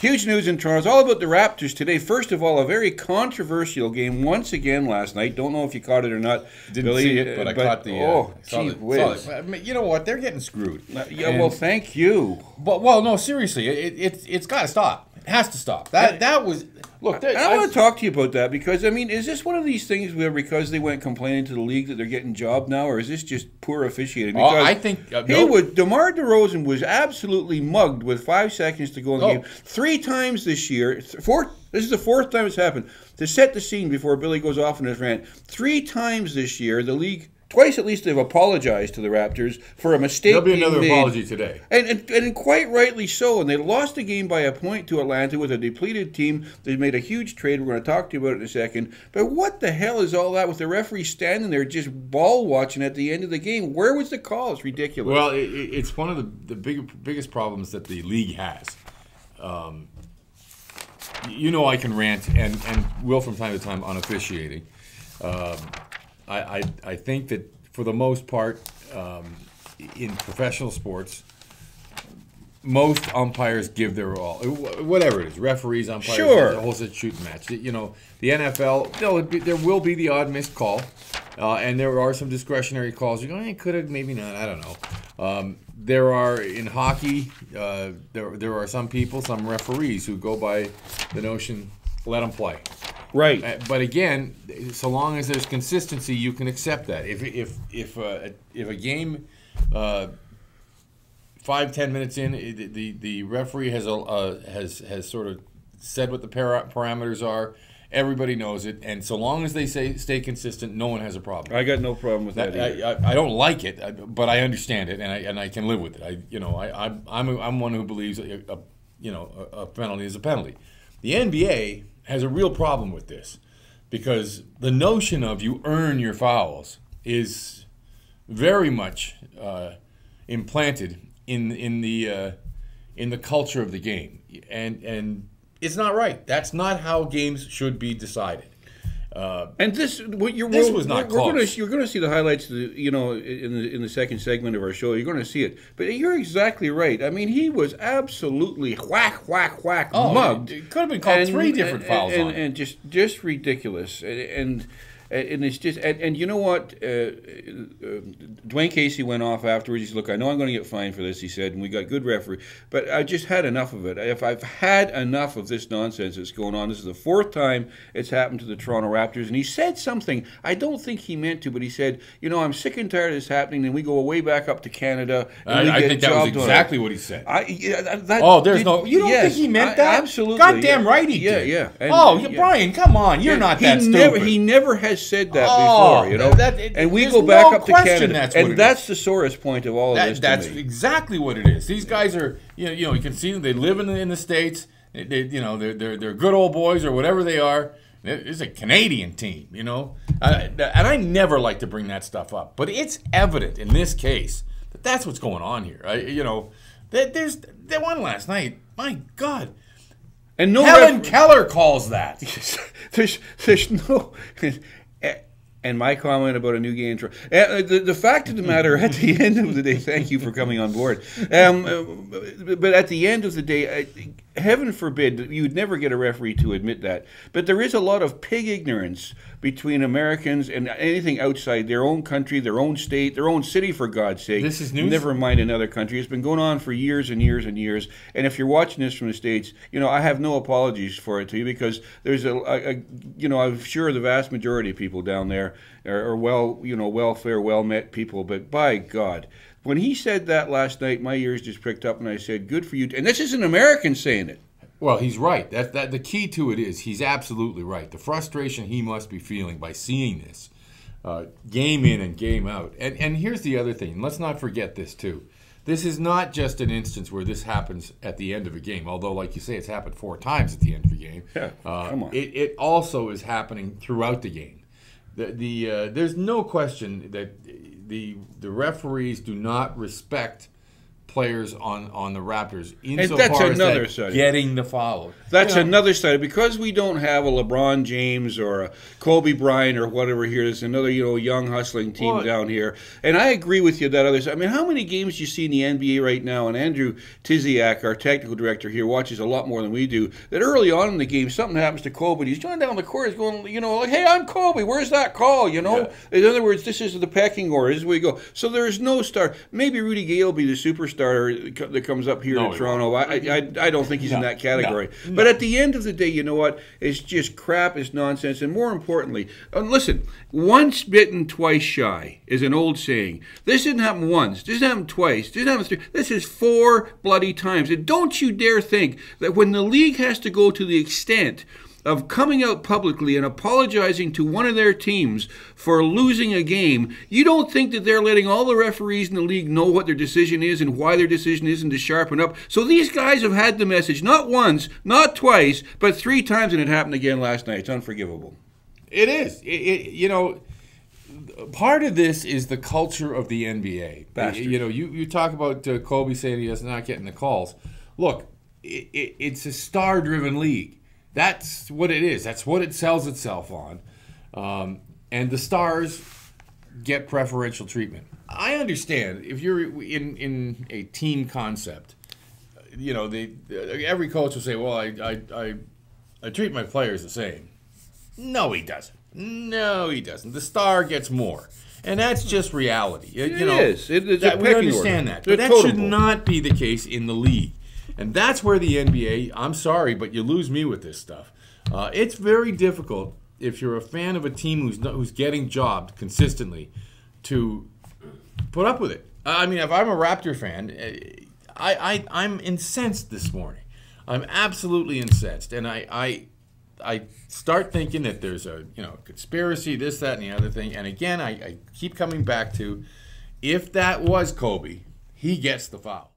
Huge news in Toronto. It's all about the Raptors today. First of all, a very controversial game once again last night. Don't know if you caught it or not. Didn't Billy, see it, but I caught the. Gee whiz. You know what? They're getting screwed. Well, thank you. But no, seriously, it's got to stop. It has to stop. That was. Look, I want to talk to you about that because, I mean, is this one of these things where because they went complaining to the league that they're getting jobbed now, or is this just poor officiating? Because I think DeMar DeRozan was absolutely mugged with 5 seconds to go in the game 3 times this year. This is the 4th time it's happened. To set the scene before Billy goes off on his rant, 3 times this year the league. Twice at least they've apologized to the Raptors for a mistake. There'll be another apology today. And quite rightly so. And they lost the game by a point to Atlanta with a depleted team. They made a huge trade. We're going to talk to you about it in a second. But what the hell is all that with the referee standing there just ball watching at the end of the game? Where was the call? It's ridiculous. Well, it's one of the biggest problems that the league has. I can rant and will from time to time on officiating. I think that for the most part, in professional sports, most umpires give their all. Whatever it is, referees, umpires, sure. The whole shooting match. The NFL, there will be the odd missed call, and there are some discretionary calls. You go, could have, maybe not. I don't know. There are in hockey, there are some people, some referees who go by the notion, let them play. Right, but again, so long as there's consistency, you can accept that. If a game 5-10 minutes in, the referee has sort of said what the parameters are, everybody knows it, and so long as they stay consistent, no one has a problem. I got no problem with that either. I don't like it, but I understand it, and I can live with it. I'm one who believes a penalty is a penalty. The NBA has a real problem with this because the notion of you earn your fouls is very much implanted in the culture of the game, and it's not right. That's not how games should be decided. And this was not close. You're going to see the highlights, in the second segment of our show. You're going to see it, but you're exactly right. I mean, he was absolutely whack, mugged. It could have been called 3 different fouls on and just ridiculous. And it's just and you know what? Dwayne Casey went off afterwards. He said, "Look, I know I'm going to get fined for this," he said, "and we got good referee, but I just had enough of it. If I've had enough of this nonsense that's going on, this is the 4th time it's happened to the Toronto Raptors." And he said something I don't think he meant to, but he said, "I'm sick and tired of this happening, and we go way back up to Canada." And I think that was exactly what he said. You don't think he meant that? Absolutely. Goddamn right he did. Yeah. And, Brian, come on, you're not that stupid. He never has said that before, and we go back up to Canada, and that's the sorest point of all of this. That's exactly what it is. These guys are, you can see them. They live in the States. They're good old boys or whatever they are. It's a Canadian team, and I never like to bring that stuff up, but it's evident in this case that that's what's going on here. They won last night. My God. And Helen Keller calls that. There's no. And my comment about a new game. The fact of the matter, at the end of the day, thank you for coming on board. But at the end of the day, heaven forbid, you would never get a referee to admit that. But there is a lot of pig ignorance between Americans and anything outside their own country, their own state, their own city, for God's sake. This is news. Never mind another country. It's been going on for years and years and years. And if you're watching this from the States, I have no apologies for it to you because there's I'm sure the vast majority of people down there are welfare, well-met people. But by God, when he said that last night, my ears just pricked up and I said, good for you. And this is an American saying it. Well, he's right. The key to it is he's absolutely right. The frustration he must be feeling by seeing this game in and game out. And here's the other thing. Let's not forget this, too. This is not just an instance where this happens at the end of a game, although, like you say, it's happened 4 times at the end of a game. Yeah, come on. It also is happening throughout the game. There's no question that the referees do not respect players on the Raptors that's insofar as another that side. getting the follow. That's another side. Because we don't have a LeBron James or a Kobe Bryant or whatever here, there's another young hustling team down here. And I agree with you that other side. I mean, how many games do you see in the NBA right now? And Andrew Tiziak, our technical director here, watches a lot more than we do. That early on in the game, something happens to Kobe. He's going down the court. He's going, like, hey, I'm Kobe. Where's that call? In other words, this is the pecking order. This is where you go. So there is no star. Maybe Rudy Gay will be the superstar that comes up here in Toronto. I don't think he's in that category. No. But at the end of the day, you know what? It's just crap. It's nonsense. And more importantly, listen, once bitten, twice shy is an old saying. This didn't happen once. This didn't happen twice. This didn't happen three. This is 4 bloody times. And don't you dare think that when the league has to go to the extent of coming out publicly and apologizing to one of their teams for losing a game, you don't think that they're letting all the referees in the league know what their decision is and why their decision isn't to sharpen up. So these guys have had the message not once, not twice, but 3 times, and it happened again last night. It's unforgivable. It is. Part of this is the culture of the NBA. Bastards. You talk about Kobe saying he does not getting the calls. Look, it's a star-driven league. That's what it is. That's what it sells itself on. And the stars get preferential treatment. I understand if you're in a team concept, every coach will say, well, I treat my players the same. No, he doesn't. The star gets more. And that's just reality. It is. It's a we understand order. that. But that should not be the case in the league. And that's where the NBA, I'm sorry, but you lose me with this stuff. It's very difficult if you're a fan of a team who's getting jobbed consistently to put up with it. I mean, if I'm a Raptor fan, I'm incensed this morning. I'm absolutely incensed. And I start thinking that there's a conspiracy, this, that, and the other thing. And again, I keep coming back to, if that was Kobe, he gets the foul.